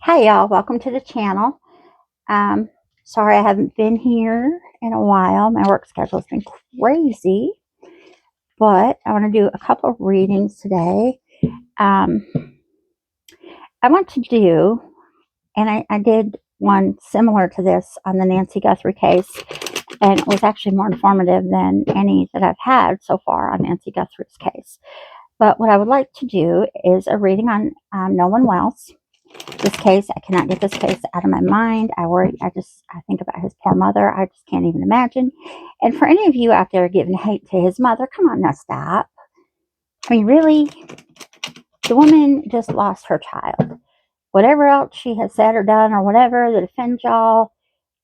Hi y'all, welcome to the channel. Um, Sorry I haven't been here in a while. My work schedule has been crazy, but I want to do a couple of readings today. Um, I want to do, and I did one similar to this on the Nancy Guthrie case, and it was actually more informative than any that I've had so far on Nancy Guthrie's case. But what I would like to do is a reading on Nolan Wells. This case, I cannot get this case out of my mind. I think about his poor mother. I just can't even imagine. And for any of you out there giving hate to his mother, come on now, stop. I mean, really? The woman just lost her child. Whatever else she has said or done or whatever that offends y'all,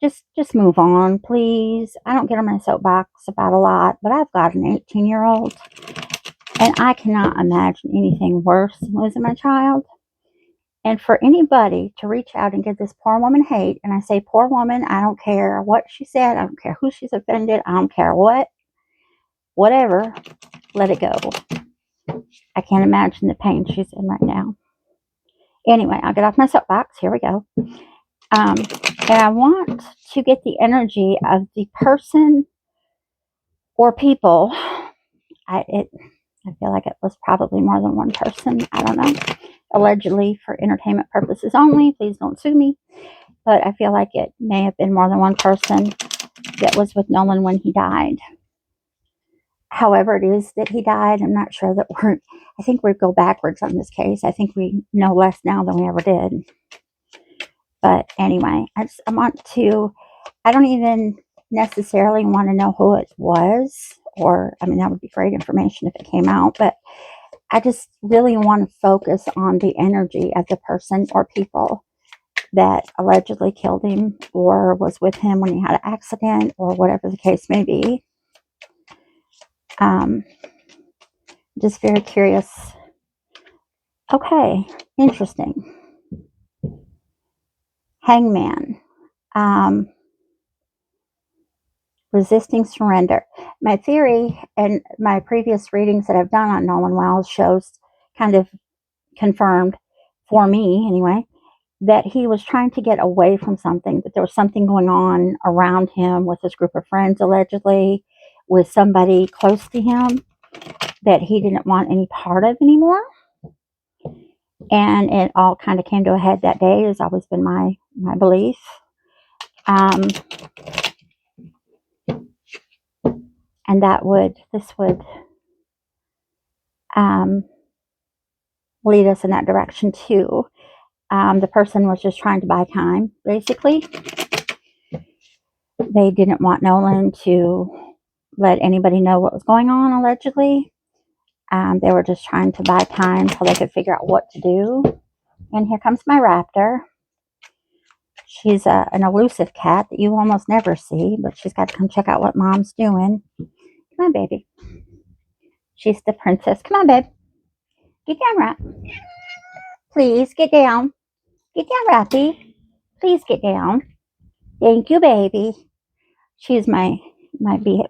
just move on, please. I don't get on my soapbox about a lot, but I've got an 18-year-old, and I cannot imagine anything worse than losing my child. And for anybody to reach out and give this poor woman hate, and I say poor woman, I don't care what she said, I don't care who she's offended, I don't care whatever, let it go. I can't imagine the pain she's in right now. Anyway, I'll get off my soapbox. Here we go. And I want to get the energy of the person or people. I feel like it was probably more than one person. I don't know. Allegedly for entertainment purposes only. Please don't sue me. But I feel like it may have been more than one person that was with Nolan when he died. However it is that he died, I'm not sure that I think we go backwards on this case. I think we know less now than we ever did. But anyway, I don't even necessarily want to know who it was, that would be great information if it came out, but I just really want to focus on the energy of the person or people that allegedly killed him or was with him when he had an accident or whatever the case may be. Just very curious. Okay, interesting. Hangman. Resisting surrender. My theory and my previous readings that I've done on Nolan Wells shows kind of confirmed, for me anyway, that he was trying to get away from something, that there was something going on around him with his group of friends, allegedly, with somebody close to him that he didn't want any part of anymore. And it all kind of came to a head that day, has always been my belief. And this would lead us in that direction too. The person was just trying to buy time, basically. They didn't want Nolan to let anybody know what was going on, allegedly. They were just trying to buy time so they could figure out what to do. And here comes my raptor. She's an elusive cat that you almost never see, but she's got to come check out what mom's doing. Come on, baby. She's the princess. Come on, babe. Get down, Rat. Please, get down. Get down, Rappy. Please get down. Thank you, baby. She's my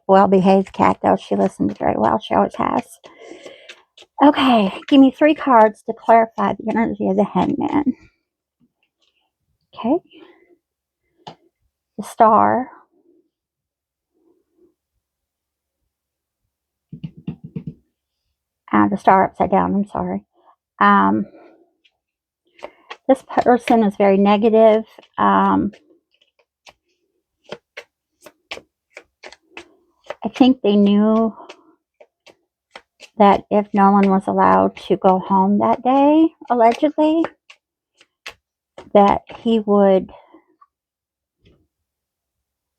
well-behaved cat, though. She listens very well. She always has. Okay, give me 3 cards to clarify the energy of the Hangman. Okay. The Star. The Star upside down, I'm sorry. This person is very negative. I think they knew that if Nolan was allowed to go home that day, allegedly, that he would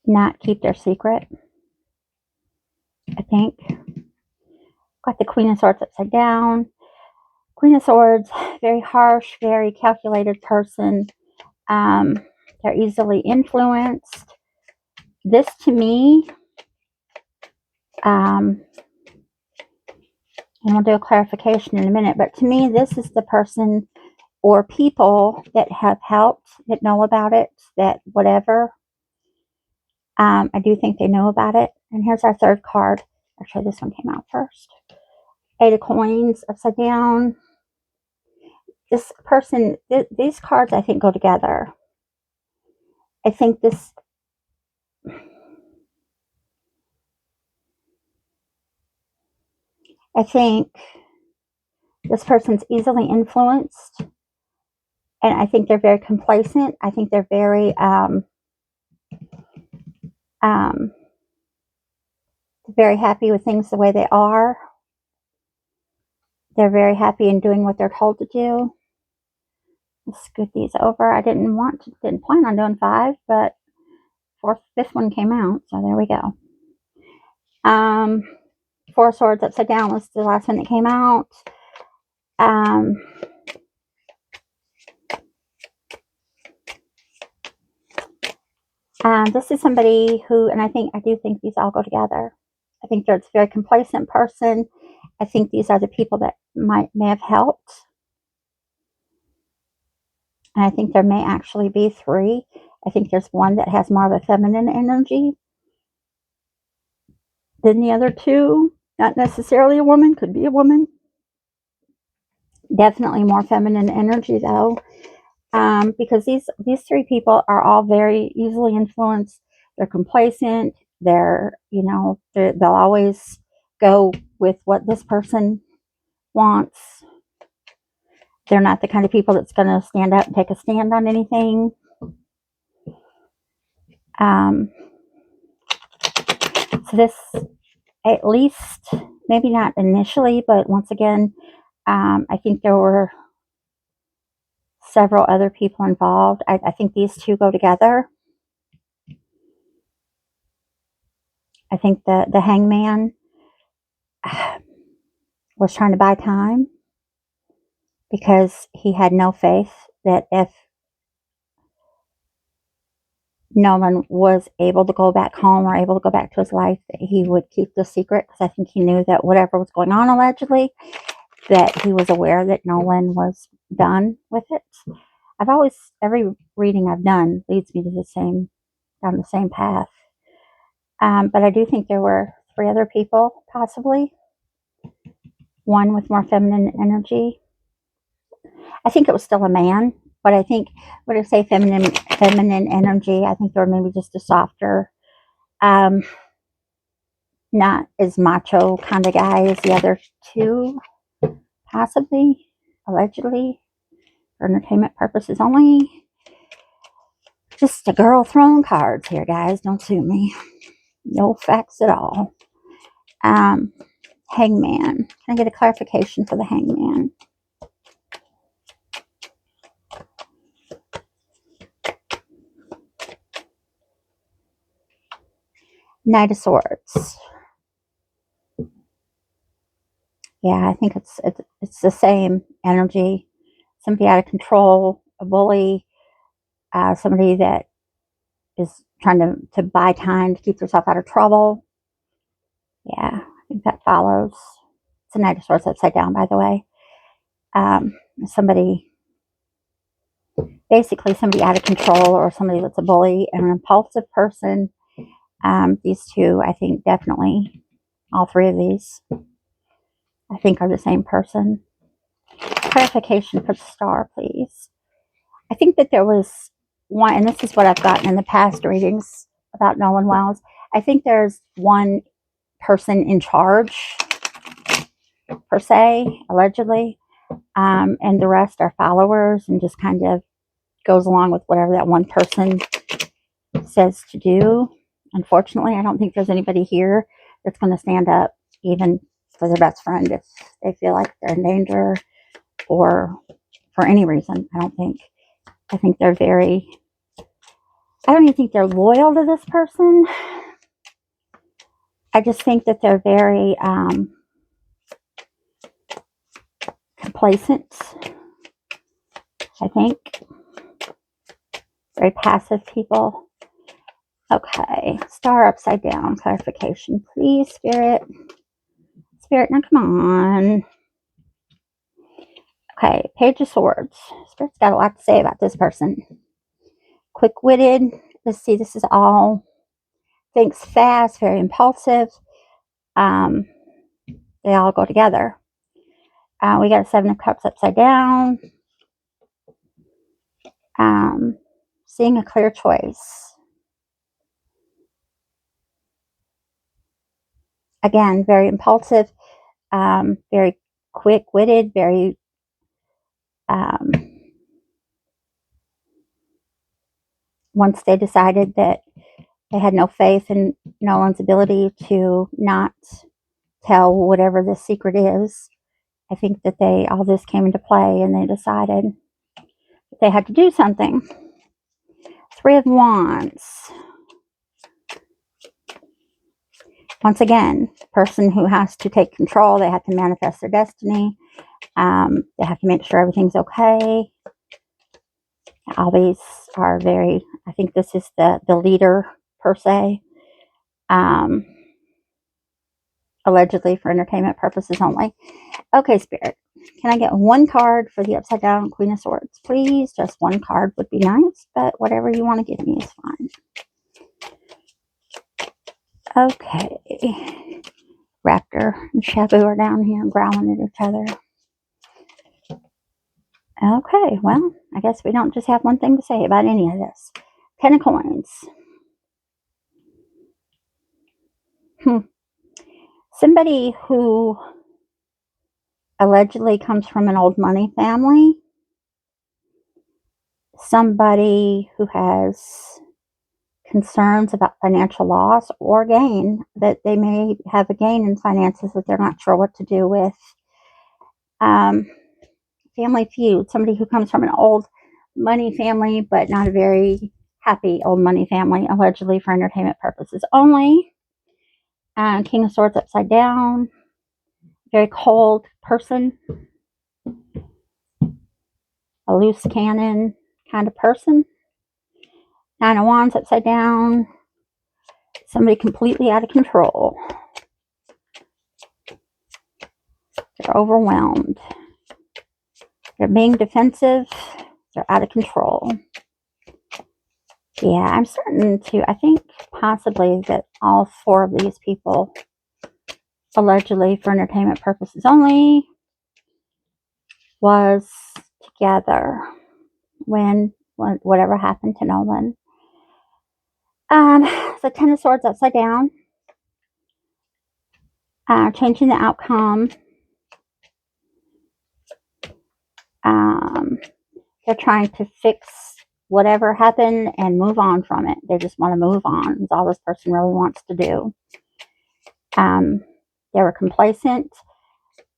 not keep their secret. I think. Got the Queen of Swords upside down. Queen of Swords, very harsh, very calculated person. They're easily influenced. This to me, and we'll do a clarification in a minute, but to me, this is the person or people that have helped, that know about it, that whatever. I do think they know about it. And here's our 3rd card. Actually, this one came out first. 8 of Coins upside down. this person, these cards, I think, go together. I think this, I think this person's easily influenced, and I think they're very complacent. I think they're very, very happy with things the way they are. They're very happy in doing what they're told to do. Let's scoot these over. I didn't plan on doing 5, but fifth one came out, so there we go. 4 of Swords upside down was the last one that came out. This is somebody who, and I do think these all go together. I think there's a very complacent person. I think these are the people that may have helped. And I think there may actually be 3. I think there's one that has more of a feminine energy than the other 2. Not necessarily a woman, could be a woman. Definitely more feminine energy though. Because these 3 people are all very easily influenced. They're complacent. They'll always go with what this person wants. They're not the kind of people that's going to stand up and take a stand on anything. So this, at least, maybe not initially, but once again, I think there were several other people involved. I think these 2 go together. I think the hangman was trying to buy time because he had no faith that if Nolan was able to go back home or able to go back to his life, that he would keep the secret, because I think he knew that whatever was going on allegedly, that he was aware that Nolan was done with it. Every reading I've done leads me to down the same path. But I do think there were 3 other people, possibly. One with more feminine energy. I think it was still a man, but I think when I say feminine energy, I think they were maybe just a softer, not as macho kind of guy as the other 2, possibly, allegedly, for entertainment purposes only. Just a girl throwing cards here, guys. Don't sue me. No facts at all. Hangman. Can I get a clarification for the hangman? Knight of Swords. Yeah, I think it's the same energy. Somebody out of control, a bully, somebody that is trying to buy time to keep yourself out of trouble. Yeah, I think that follows. It's a Knight of Swords upside down, by the way. Basically somebody out of control, or somebody that's a bully and an impulsive person. These 2, I think definitely, all 3 of these, I think are the same person. Clarification for the star, please. I think that there was one, and this is what I've gotten in the past readings about Nolan Wells. I think there's one person in charge, per se, allegedly, and the rest are followers and just kind of goes along with whatever that one person says to do. Unfortunately, I don't think there's anybody here that's going to stand up even for their best friend if they feel like they're in danger or for any reason. I think they're I don't even think they're loyal to this person. I just think that they're very complacent. I think very passive people. Okay, star upside down. Clarification, please, Spirit. Spirit, now come on. Okay, Page of Swords. Spirit's got a lot to say about this person. Quick-witted. Let's see, this is all thinks fast, very impulsive. They all go together. We got a 7 of Cups upside down. Seeing a clear choice. Again, very impulsive, very quick-witted, very once they decided that they had no faith in Nolan's ability to not tell whatever the secret is, I think that all this came into play and they decided that they had to do something. Three of Wands. Once again, person who has to take control, they have to manifest their destiny. They have to make sure everything's okay. All these are very, I think this is the leader per se. Allegedly for entertainment purposes only. Okay, Spirit, can I get one card for the upside down Queen of Swords, please? Just one card would be nice, but whatever you want to give me is fine. Okay. Raptor and Shabu are down here growling at each other. Okay, well, I guess we don't just have one thing to say about any of this. Ten of Coins. Somebody who allegedly comes from an old money family. Somebody who has concerns about financial loss or gain, that they may have a gain in finances that they're not sure what to do with. Family feud, somebody who comes from an old money family, but not a very happy old money family, allegedly for entertainment purposes only. King of Swords upside down, very cold person, a loose cannon kind of person. Nine of Wands upside down, somebody completely out of control. They're overwhelmed. They're being defensive. They're out of control. Yeah, I'm certain to, I think possibly that all four of these people, allegedly for entertainment purposes only, was together when whatever happened to Nolan. The Ten of Swords upside down. Changing the outcome. They're trying to fix whatever happened and move on from it. They just want to move on. That's all this person really wants to do. They were complacent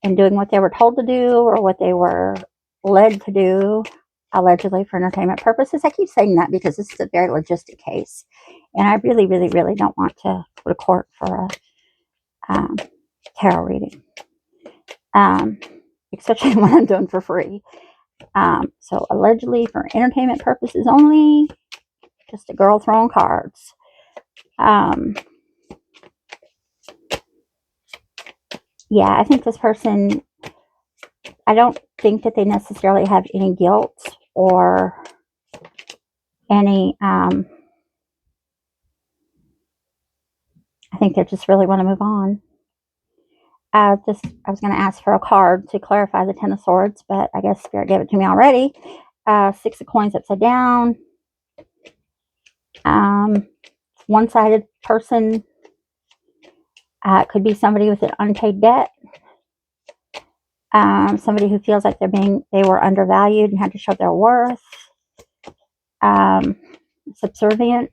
in doing what they were told to do or what they were led to do, allegedly for entertainment purposes. I keep saying that because this is a very logistic case. And I really, really, really don't want to go to court for a tarot reading. Especially when I'm doing for free. So allegedly for entertainment purposes only, just a girl throwing cards. Yeah, I think this person, I don't think that they necessarily have any guilt or any, I think they just really want to move on. I was going to ask for a card to clarify the Ten of Swords, but I guess Spirit gave it to me already. Six of Coins upside down. One-sided person. It could be somebody with an unpaid debt. Somebody who feels like they were undervalued and had to show their worth. Subservient.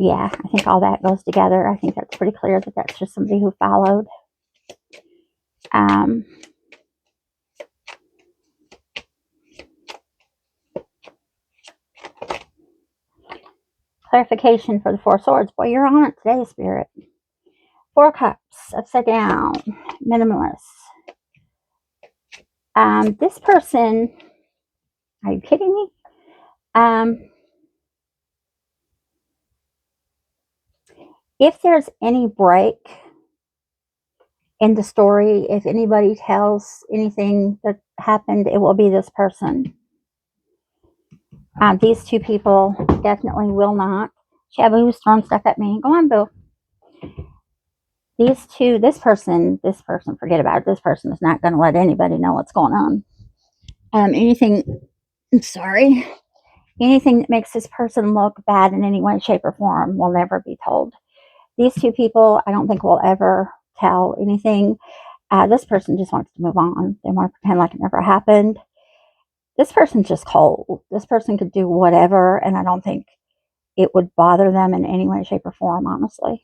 Yeah, I think all that goes together. I think that's pretty clear that that's just somebody who followed. Clarification for the Four Swords. Boy, you're on it today, Spirit. Four Cups, upside down, minimalist. This person, are you kidding me? If there's any break in the story, if anybody tells anything that happened, it will be this person. These two people definitely will not. Shabu's throwing stuff at me. Go on, Boo. These two, this person, forget about it. This person is not going to let anybody know what's going on. Anything I'm sorry. Anything that makes this person look bad in any way, shape, or form will never be told. These two people, I don't think will ever tell anything. This person just wants to move on. They want to pretend like it never happened. This person's just cold. This person could do whatever, and I don't think it would bother them in any way, shape, or form, honestly.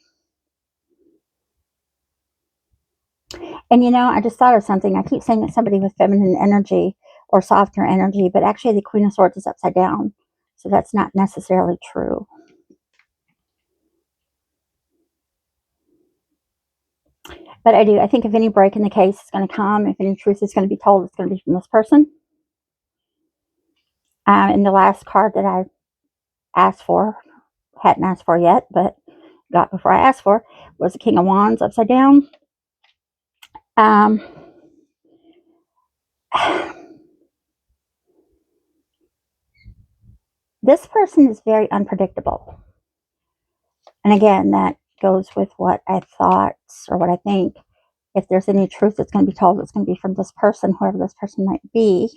And I just thought of something. I keep saying it's somebody with feminine energy or softer energy, but actually the Queen of Swords is upside down. So that's not necessarily true. But I think if any break in the case is going to come, if any truth is going to be told, it's going to be from this person. And the last card that I asked for, hadn't asked for yet, but got before I asked for, was the King of Wands upside down. This person is very unpredictable. And again, that goes with what I thought or what I think. If there's any truth that's going to be told, it's going to be from this person, whoever this person might be.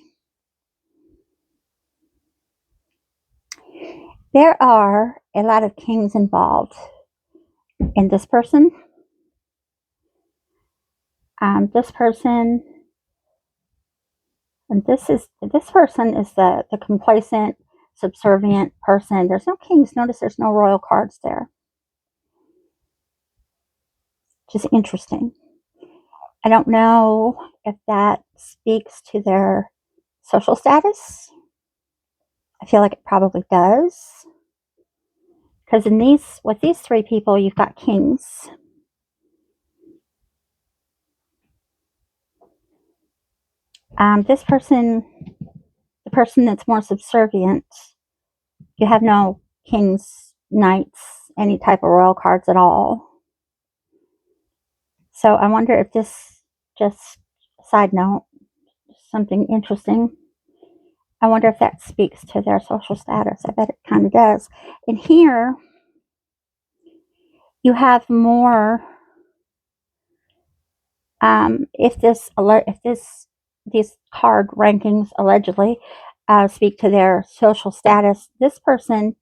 There are a lot of kings involved in this person. This person, and this person is the complacent, subservient person. There's no kings. Notice there's no royal cards there. Just interesting. I don't know if that speaks to their social status. I feel like it probably does. Because with these three people, you've got kings. This person, the person that's more subservient, you have no kings, knights, any type of royal cards at all. So I wonder if this, just side note, something interesting, I wonder if that speaks to their social status. I bet it kind of does. And here, you have more, if these card rankings allegedly speak to their social status, this person,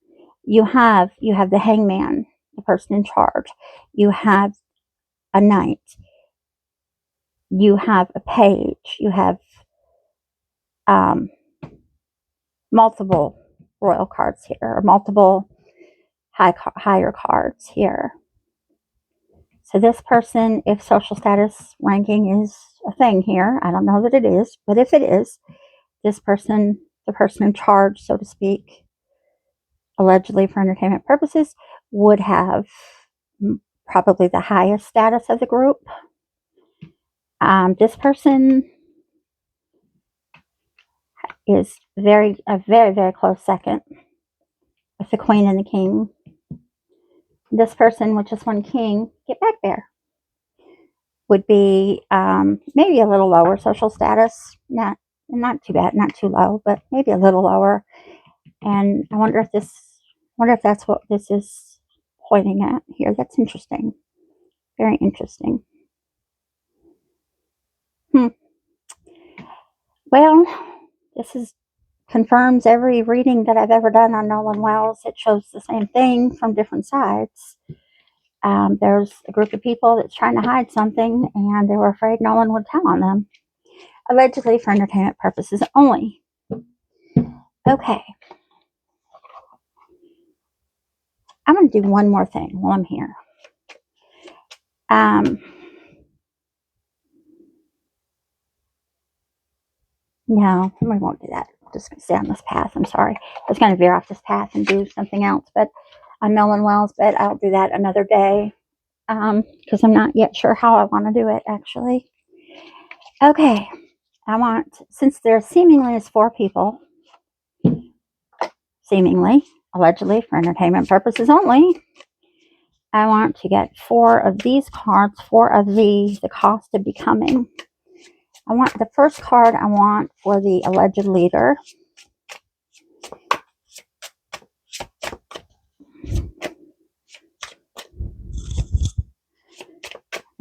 you have the hangman, the person in charge. You have a knight. You have a page. You have multiple royal cards here, or multiple higher cards here. So this person, if social status ranking is a thing here, I don't know that it is, but if it is, this person, the person in charge, so to speak, allegedly for entertainment purposes, would have probably the highest status of the group. This person is a very, very close second with the Queen and the King. This person, which is one king, get back there, would be maybe a little lower social status. Not too bad, not too low, but maybe a little lower. And I wonder if that's what this is pointing at here. That's interesting. Very interesting. Well, this confirms every reading that I've ever done on Nolan Wells. It shows the same thing from different sides. There's a group of people that's trying to hide something, and they were afraid no one would tell on them. Allegedly for entertainment purposes only. Okay. I'm going to do one more thing while I'm here. No, we won't do that. I'm just going to stay on this path. I'm sorry. I was going to veer off this path and do something else, but on Nolan Wells, but I'll do that another day because I'm not yet sure how I want to do it, actually. Okay. Since there seemingly is 4 people, seemingly, allegedly for entertainment purposes only, I want to get 4 of these cards, 4 of the cost of becoming. I want the first card I want for the alleged leader.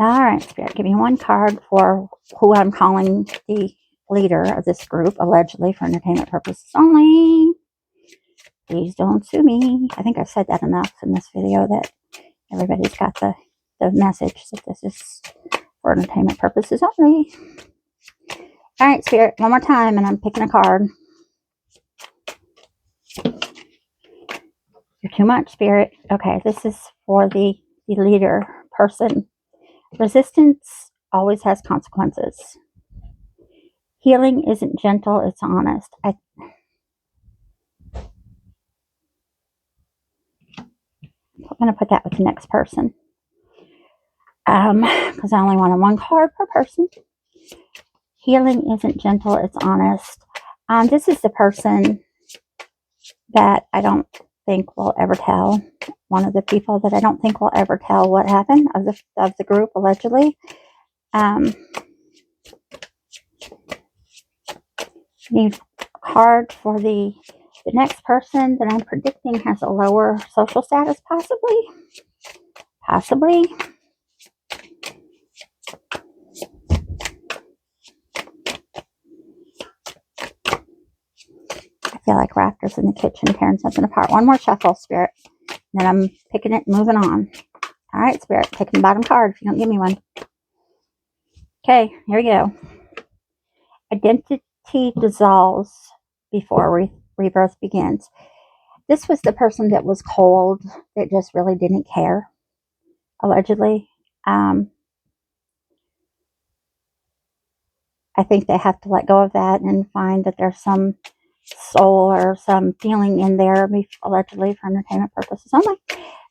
All right, Spirit, give me one card for who I'm calling the leader of this group, allegedly for entertainment purposes only. Please don't sue me. I think I've said that enough in this video that everybody's got the message that this is for entertainment purposes only. All right, Spirit, one more time, and I'm picking a card. You're too much, Spirit. Okay, this is for the leader person. Resistance always has consequences. Healing isn't gentle, it's honest. I'm going to put that with the next person. Because I only wanted one card per person. Healing isn't gentle, it's honest. This is the person that I don't think will ever tell. One of the people that I don't think will ever tell what happened of the group, allegedly. Need a card for the next person that I'm predicting has a lower social status, possibly. Possibly. I feel like raptors in the kitchen tearing something apart. One more shuffle, Spirit. Then I'm picking it and moving on. All right, Spirit, picking the bottom card if you don't give me one. Okay, here we go. Identity dissolves before rebirth begins. This was the person that was cold, that just really didn't care, allegedly. I think they have to let go of that and find that there's some soul or some feeling in there, allegedly for entertainment purposes only,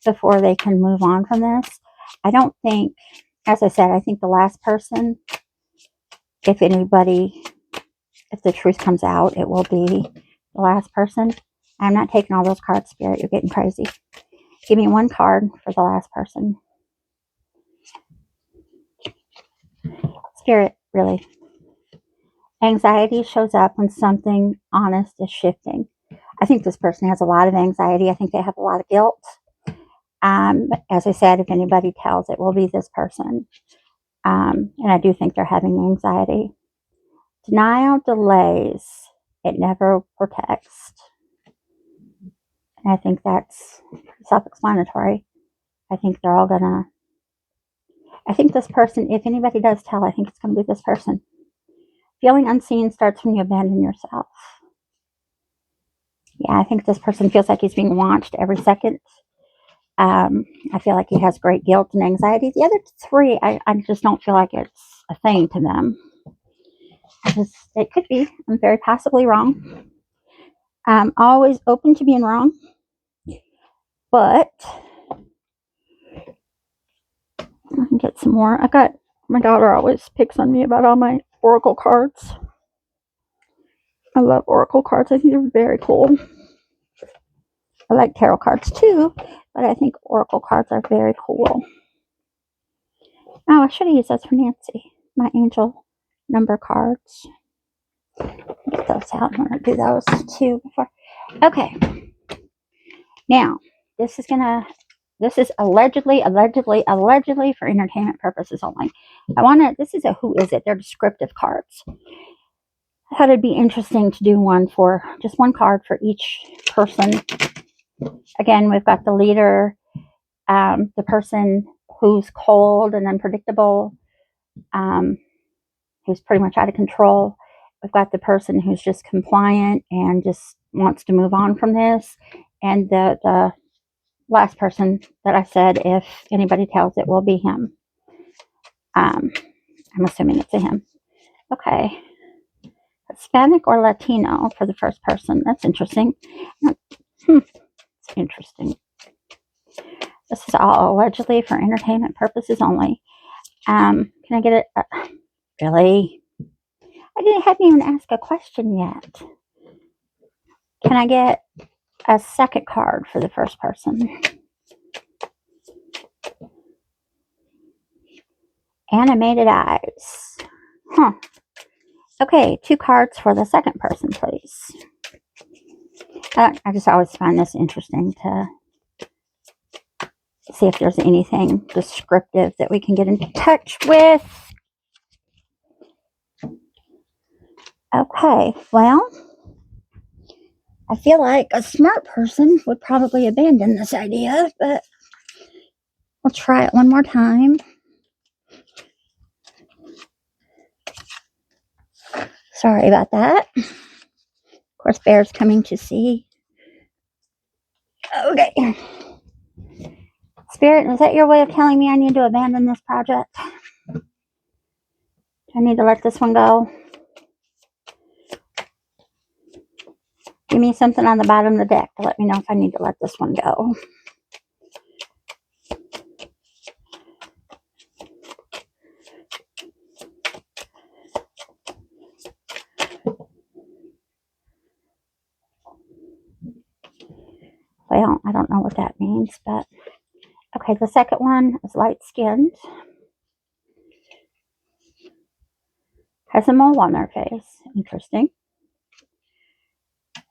before they can move on from this. I don't think, as I said, I think the last person, if the truth comes out, it will be the last person. I'm not taking all those cards, Spirit. You're getting crazy. Give me one card for the last person. Spirit, really. Anxiety shows up when something honest is shifting. I think this person has a lot of anxiety. I think they have a lot of guilt. As I said, if anybody tells, it will be this person. And I do think they're having anxiety. Denial delays. It never protects. And I think that's self-explanatory. I think they're all gonna... I think this person, if anybody does tell, I think it's going to be this person. Feeling unseen starts when you abandon yourself. Yeah, I think this person feels like he's being watched every second. I feel like he has great guilt and anxiety. The other three, I just don't feel like it's a thing to them. It could be. I'm very possibly wrong. I'm always open to being wrong. But I can get some more. My daughter always picks on me about all my oracle cards. I love oracle cards. I think they're very cool. I like tarot cards too, but I think oracle cards are very cool. Oh, I should have used those for Nancy. My angel number cards. Get those out. I'm going to do those too before. Okay. Now, this is allegedly for entertainment purposes only. This is a who is it? They're descriptive cards. I thought it'd be interesting to do just one card for each person. Again, we've got the leader, the person who's cold and unpredictable, who's pretty much out of control. We've got the person who's just compliant and just wants to move on from this. And the last person that I said, if anybody tells, it will be him. I'm assuming it's a him. Okay. Hispanic or Latino for the first person. That's interesting. It's interesting. This is all allegedly for entertainment purposes only. Can I get it? Really? I hadn't even asked a question yet. Can I get a second card for the first person? Animated eyes. Huh. Okay, 2 cards for the second person, please. I just always find this interesting to see if there's anything descriptive that we can get in touch with. Okay, well, I feel like a smart person would probably abandon this idea, but we'll try it one more time. Sorry about that. Of course, Bear's coming to see. Okay. Spirit, is that your way of telling me I need to abandon this project? Do I need to let this one go? Give me something on the bottom of the deck to let me know if I need to let this one go. Well, I don't know what that means, but okay, the second one is light-skinned. Has a mole on their face. Interesting.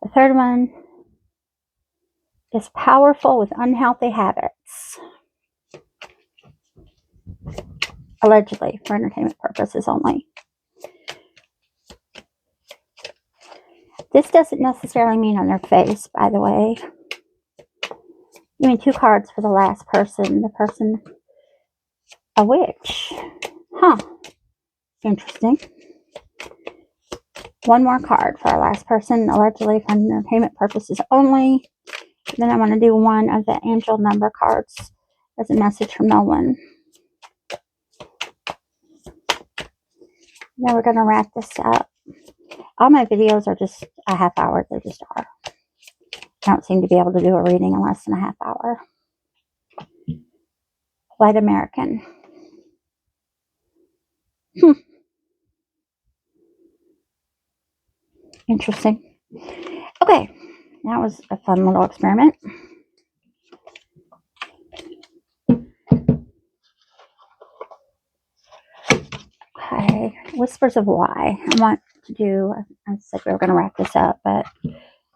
The third one is powerful with unhealthy habits. Allegedly, for entertainment purposes only. This doesn't necessarily mean on their face, by the way. Give me 2 cards for the last person. The person, a witch. Huh. Interesting. One more card for our last person, allegedly for entertainment purposes only. Then I want to do one of the angel number cards as a message from Nolan. Now we're going to wrap this up. All my videos are just a half hour. They just are. I don't seem to be able to do a reading in less than a half hour. White American. Interesting. Okay, that was a fun little experiment. Okay, Whispers of Why. I want to do, I said we were going to wrap this up, but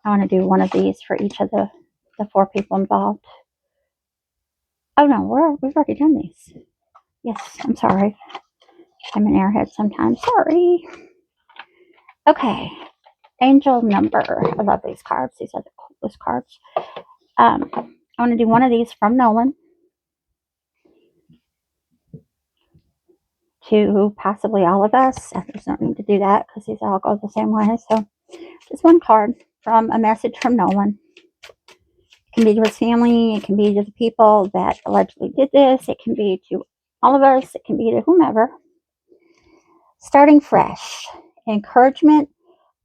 I want to do one of these for each of the 4 people involved. Oh no, we've already done these. Yes, I'm sorry. I'm an airhead sometimes. Sorry. Okay, angel number. I love these cards. These are the coolest cards. I want to do one of these from Nolan to possibly all of us. There's no need to do that because these all go the same way. So just one card from a message from Nolan. It can be to his family. It can be to the people that allegedly did this. It can be to all of us. It can be to whomever. Starting fresh. Encouragement,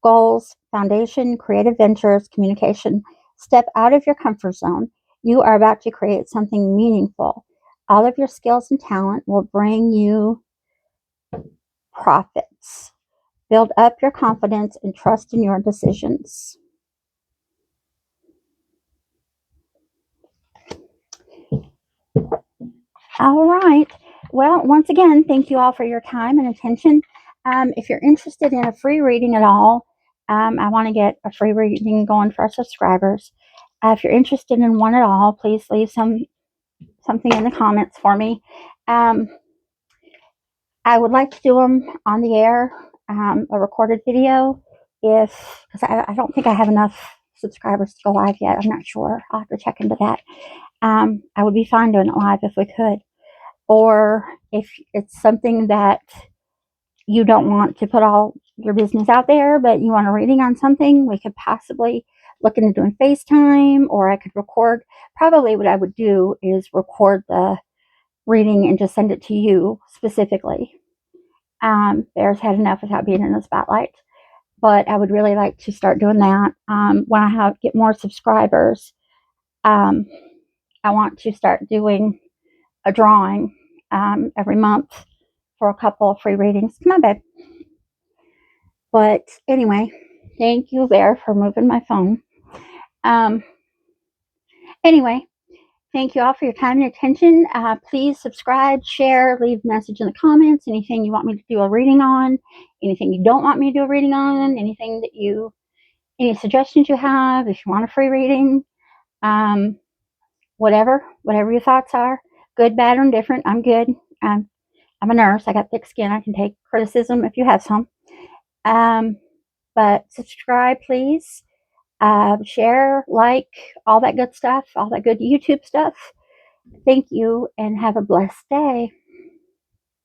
goals, foundation, creative ventures, communication. Step out of your comfort zone. You are about to create something meaningful. All of your skills and talent will bring you profits. Build up your confidence and trust in your decisions. All right. Well, once again, thank you all for your time and attention. If you're interested in a free reading at all, I want to get a free reading going for our subscribers. If you're interested in one at all, please leave something in the comments for me. I would like to do them on the air, a recorded video, because I don't think I have enough subscribers to go live yet. I'm not sure. I'll have to check into that. I would be fine doing it live if we could. Or if it's something that you don't want to put all your business out there, but you want a reading on something, we could possibly look into doing FaceTime, or I could record. Probably what I would do is record the reading and just send it to you specifically. Bear's had enough without being in the spotlight, but I would really like to start doing that. When I get more subscribers, I want to start doing a drawing every month for a couple of free readings. Come on, babe. But anyway, thank you, Bear, for moving my phone. Anyway, thank you all for your time and attention. Please subscribe, share, leave a message in the comments. Anything you want me to do a reading on, anything you don't want me to do a reading on, anything that any suggestions you have, if you want a free reading, whatever your thoughts are, good, bad, or indifferent. I'm good. I'm a nurse. I got thick skin. I can take criticism if you have some. But subscribe, please. Share, like, all that good stuff, all that good YouTube stuff. Thank you and have a blessed day.